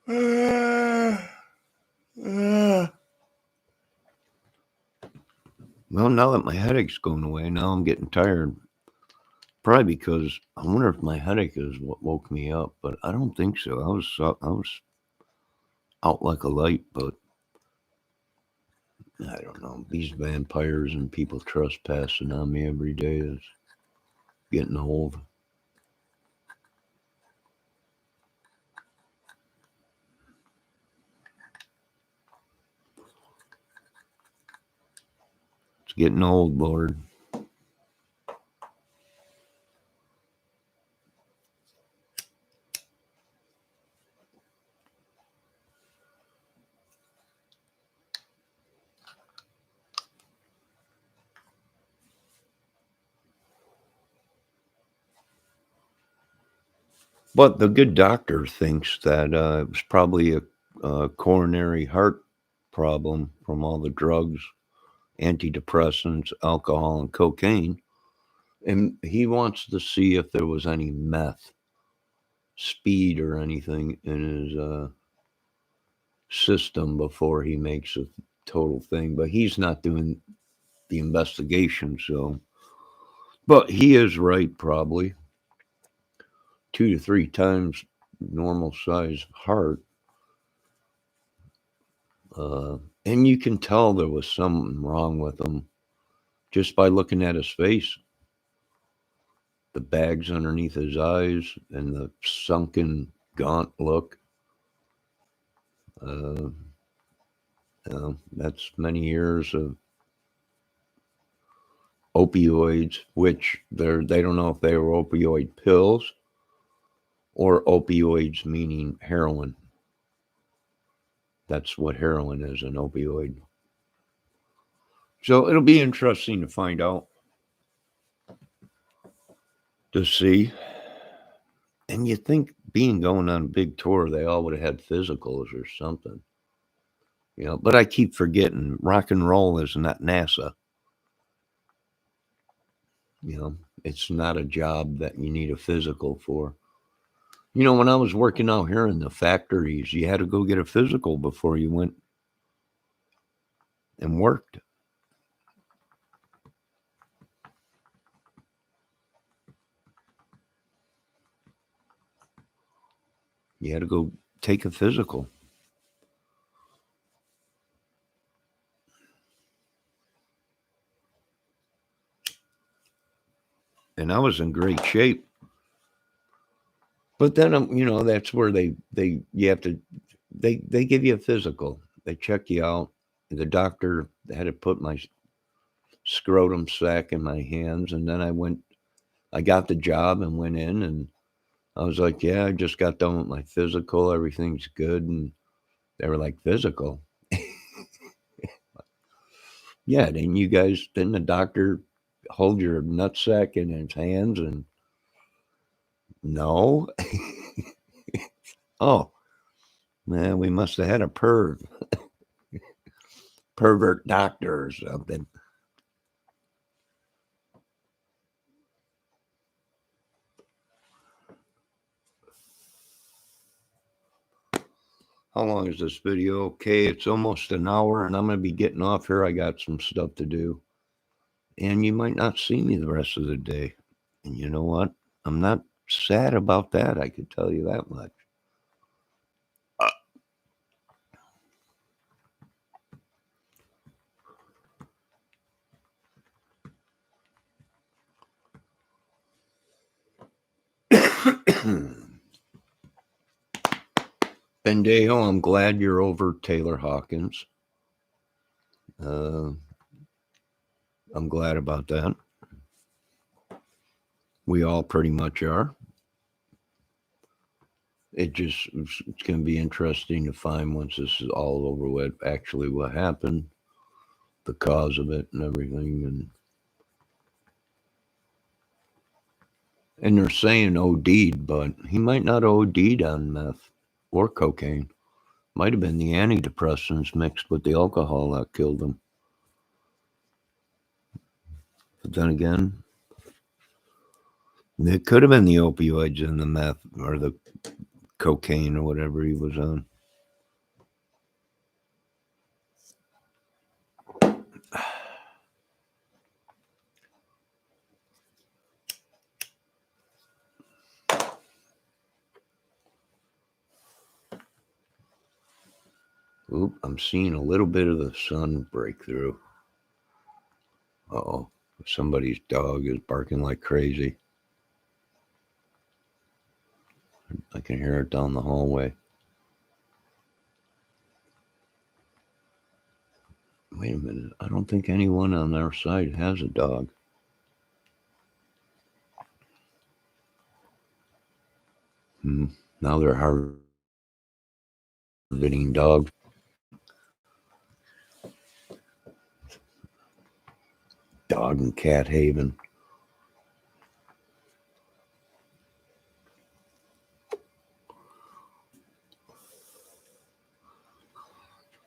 Well, now that my headache's going away, now I'm getting tired. Probably because I wonder if my headache is what woke me up, but I don't think so. I was out like a light, but I don't know. These vampires and people trespassing on me every day is getting old. It's getting old, Lord. But the good doctor thinks that it was probably a coronary heart problem from all the drugs, antidepressants, alcohol, and cocaine. And he wants to see if there was any meth, speed, or anything in his system before he makes a total thing. But he's not doing the investigation, so. But he is right, probably 2 to 3 times normal size heart. And you can tell there was something wrong with him just by looking at his face. The bags underneath his eyes and the sunken, gaunt look. That's many years of opioids, which they don't know if they were opioid pills or opioids meaning heroin. That's what heroin is, an opioid. So it'll be interesting to find out, to see. And you think being going on a big tour, they all would have had physicals or something. But I keep forgetting rock and roll is not NASA. It's not a job that you need a physical for. When I was working out here in the factories, you had to go get a physical before you went and worked. You had to go take a physical. And I was in great shape. But then, that's where they give you a physical. They check you out. The doctor had to put my scrotum sac in my hands. And then I got the job and went in, and I was like, yeah, I just got done with my physical. Everything's good. And they were like, physical? Yeah, didn't the doctor hold your nutsack in his hands? And no. Oh, man, we must have had a pervert doctor or something. How long is this video? Okay, it's almost an hour, and I'm going to be getting off here. I got some stuff to do. And you might not see me the rest of the day. And you know what? I'm not sad about that. I could tell you that much. Bendejo, I'm glad you're over Taylor Hawkins. I'm glad about that. We all pretty much are. It's going to be interesting to find once this is all over with actually what happened, the cause of it and everything. And they're saying OD'd, but he might not OD'd on meth or cocaine. Might have been the antidepressants mixed with the alcohol that killed him. But then again, it could have been the opioids and the meth or the cocaine or whatever he was on. Oop, I'm seeing a little bit of the sun break through. Uh-oh. Somebody's dog is barking like crazy. I can hear it down the hallway. Wait a minute. I don't think anyone on our side has a dog. Now they're harvesting dogs. Dog and cat haven.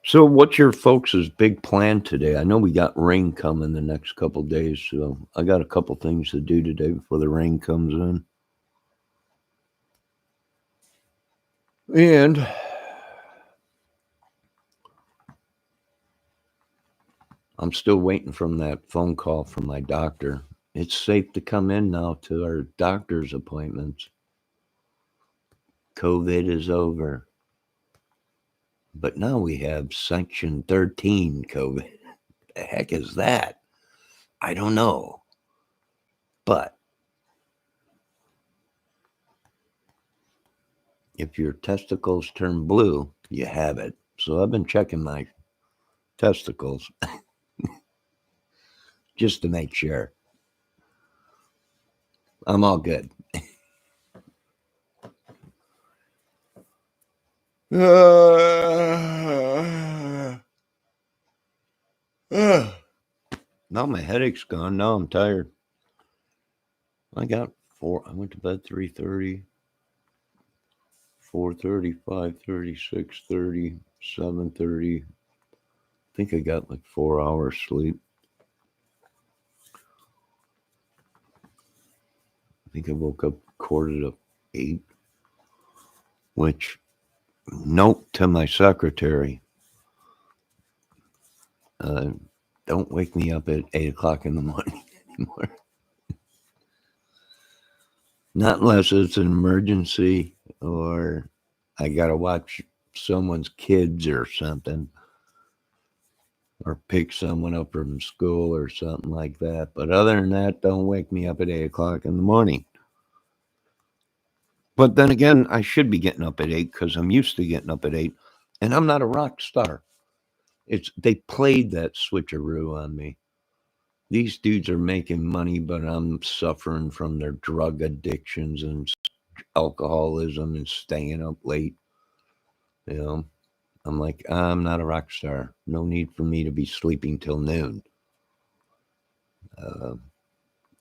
So what's your folks' big plan today? I know we got rain coming the next couple days, so I got a couple things to do today before the rain comes in. And I'm still waiting from that phone call from my doctor. It's safe to come in now to our doctor's appointments. COVID is over. But now we have Section 13 COVID. The heck is that? I don't know. But if your testicles turn blue, you have it. So I've been checking my testicles just to make sure. I'm all good. Now my headache's gone. Now I'm tired. I went to bed 3:30, 4:30, 5:30, 6:30, 7:30. I think I got like 4 hours sleep. I think I woke up 7:45, which, note to my secretary, don't wake me up at 8 o'clock in the morning anymore. Not unless it's an emergency or I got to watch someone's kids or something, or pick someone up from school or something like that. But other than that, don't wake me up at 8 o'clock in the morning. But then again, I should be getting up at 8 because I'm used to getting up at 8, and I'm not a rock star. They played that switcheroo on me. These dudes are making money, but I'm suffering from their drug addictions and alcoholism and staying up late. You know, I'm like, I'm not a rock star. No need for me to be sleeping till noon.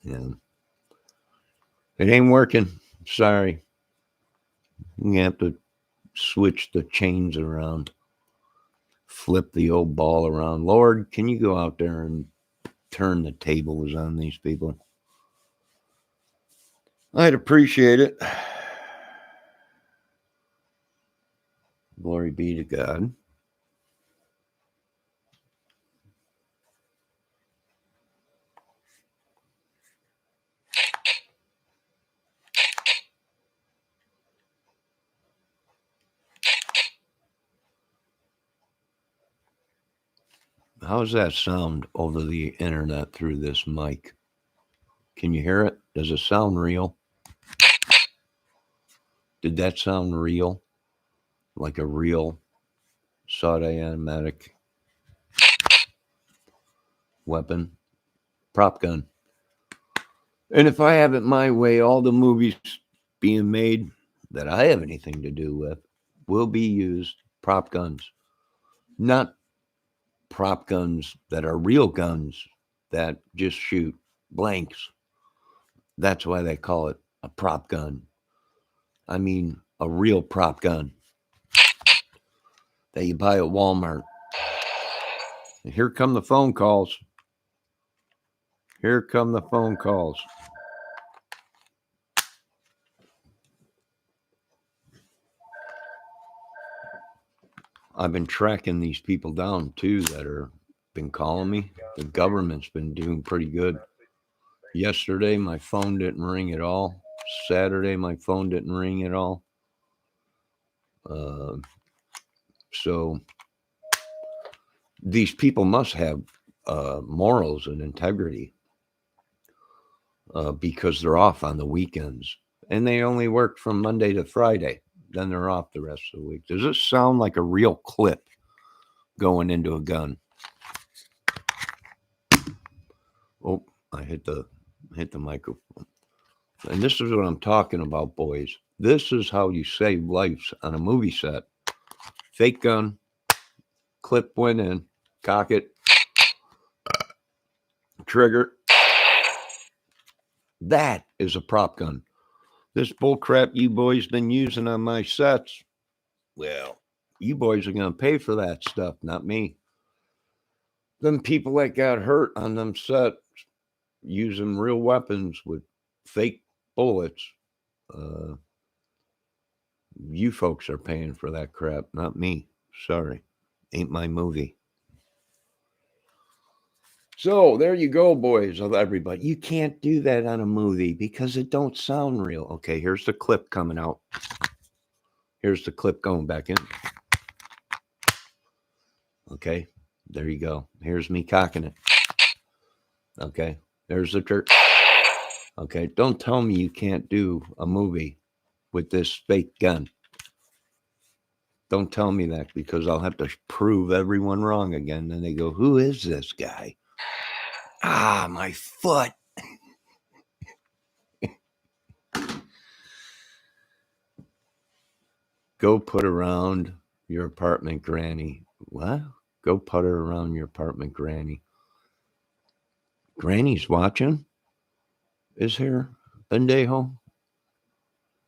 Yeah. It ain't working. Sorry. You have to switch the chains around. Flip the old ball around. Lord, can you go out there and turn the tables on these people? I'd appreciate it. Glory be to God. How's that sound over the internet through this mic? Can you hear it? Does it sound real? Did that sound real? Like a real sawed-automatic weapon? Prop gun. And if I have it my way, all the movies being made that I have anything to do with will be used prop guns. Not prop guns that are real guns that just shoot blanks. That's why they call it a prop gun. I mean, a real prop gun that you buy at Walmart. And here come the phone calls. Here come the phone calls. I've been tracking these people down too that are been calling me. The government's been doing pretty good. Yesterday, my phone didn't ring at all. Saturday, my phone didn't ring at all. So these people must have morals and integrity because they're off on the weekends and they only work from Monday to Friday. Then they're off the rest of the week. Does this sound like a real clip going into a gun? Oh, I hit the microphone. And this is what I'm talking about, boys. This is how you save lives on a movie set. Fake gun, clip went in, cock it, trigger. That is a prop gun. This bullcrap you boys been using on my sets, well, you boys are going to pay for that stuff, not me. Them people that got hurt on them sets using real weapons with fake bullets, you folks are paying for that crap, not me. Sorry. Ain't my movie. So there you go, boys, of everybody. You can't do that on a movie because it don't sound real. Okay, here's the clip coming out. Here's the clip going back in. Okay, there you go. Here's me cocking it. Okay, there's the jerk. Okay, don't tell me you can't do a movie with this fake gun. Don't tell me that because I'll have to prove everyone wrong again. And they go, who is this guy? Ah, my foot. Go put around your apartment, Granny. What? Go putter around your apartment, Granny. Granny's watching? Is here? Bendejo?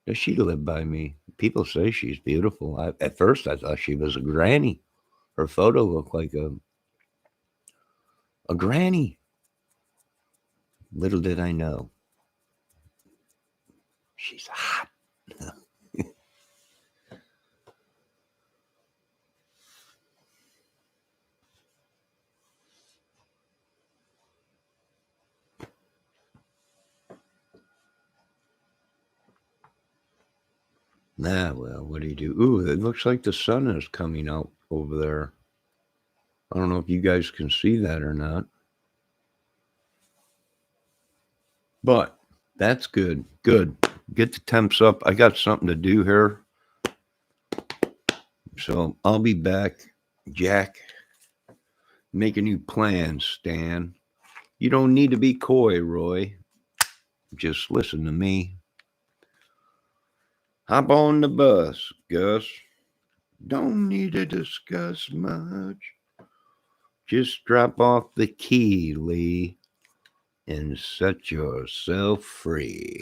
Does she live by me? People say she's beautiful. At first, I thought she was a granny. Her photo looked like a granny. Little did I know. She's hot. Nah, well, what do you do? Ooh, it looks like the sun is coming out over there. I don't know if you guys can see that or not. But that's good. Good. Get the temps up. I got something to do here. So I'll be back, Jack. Making new plans, Stan. You don't need to be coy, Roy. Just listen to me. Hop on the bus, Gus. Don't need to discuss much. Just drop off the key, Lee, and set yourself free.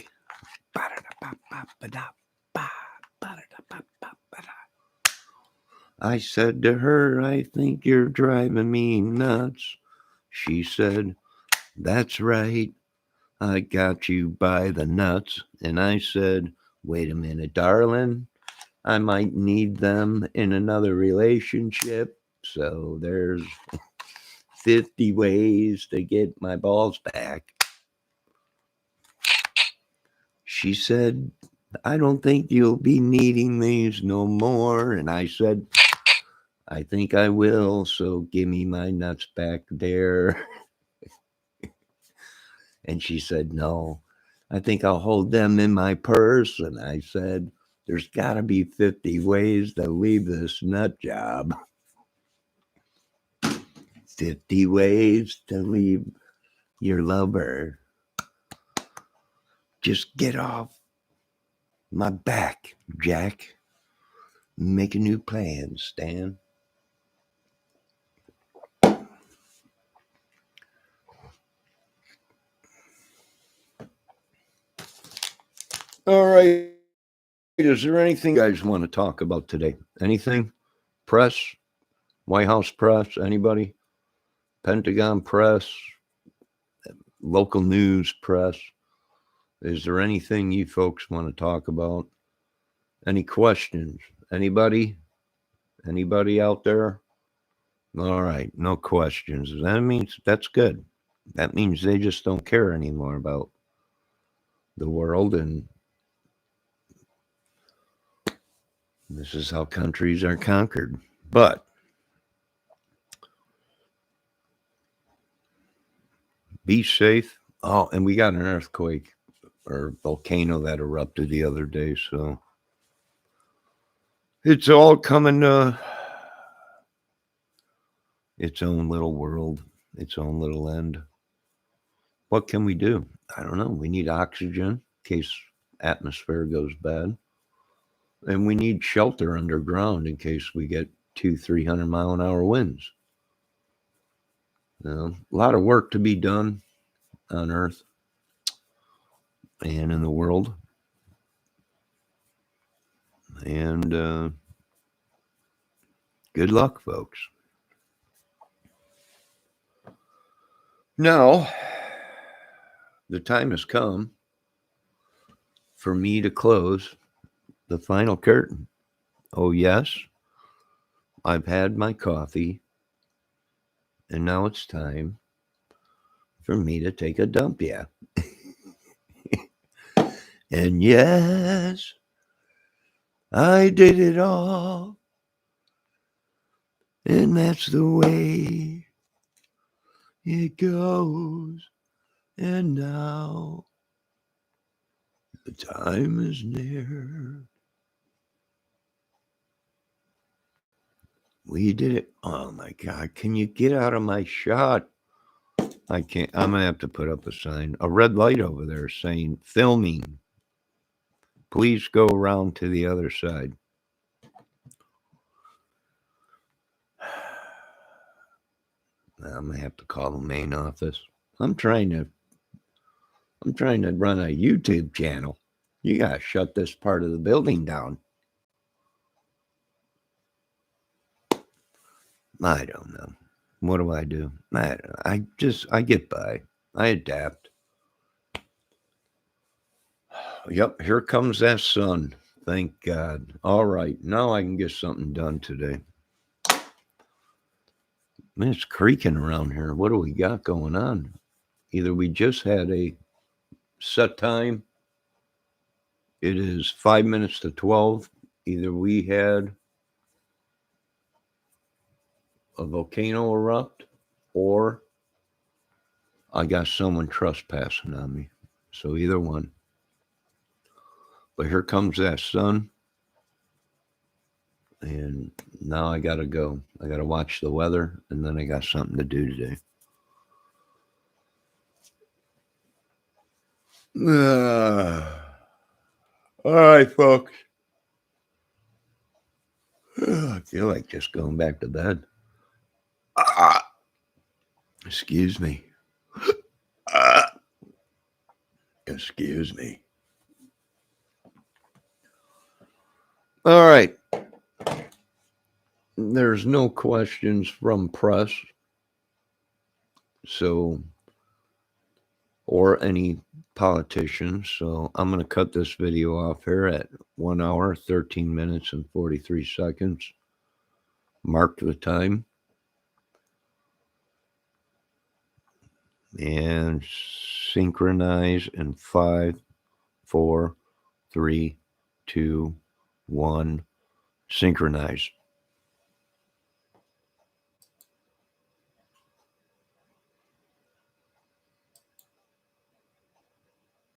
I said to her, I think you're driving me nuts. She said, that's right. I got you by the nuts. And I said, wait a minute, darling. I might need them in another relationship. So there's 50 ways to get my balls back. She said, I don't think you'll be needing these no more. And I said, I think I will. So give me my nuts back there. And she said, no, I think I'll hold them in my purse. And I said, there's got to be 50 ways to leave this nut job. 50 ways to leave your lover. Just get off my back, Jack. Make a new plan, Stan. All right. Is there anything you guys want to talk about today? Anything? Press? White House press? Anybody? Pentagon press? Local news press? Is there anything you folks want to talk about? Any questions? Anybody? Anybody out there? All right, no questions. That means that's good. That means they just don't care anymore about the world, and this is how countries are conquered. But Be safe. Oh, and we got an earthquake or volcano that erupted the other day, so it's all coming to its own little world, its own little end. What can we do? I don't know. We need oxygen in case atmosphere goes bad. And we need shelter underground in case we get 200-300 mile an hour winds. You know, a lot of work to be done on Earth and in the world. And good luck, folks. Now, the time has come for me to close the final curtain. Oh, yes, I've had my coffee, and now it's time for me to take a dump, yeah. And yes, I did it all, and that's the way it goes. And now the time is near. We did it. Oh my God. Can you get out of my shot? I can't. I'm going to have to put up a sign, a red light over there saying filming. Please go around to the other side. I'm going to have to call the main office. I'm trying to run a YouTube channel. You got to shut this part of the building down. I don't know. What do I do? I get by. I adapt. Yep, here comes that sun. Thank God. All right, now I can get something done today. Man, it's creaking around here. What do we got going on? Either we just had a set time. It is 5 minutes to 12. Either we had a volcano erupt or I got someone trespassing on me. So either one. But here comes that sun. And now I got to go. I got to watch the weather, and then I got something to do today. All right, folks. I feel like just going back to bed. Excuse me. Excuse me. All right. There's no questions from press. So, or any politicians. So I'm going to cut this video off here at 1 hour, 13 minutes, and 43 seconds. Mark the time. And synchronize in 5, 4, 3, 2, 1. Synchronize.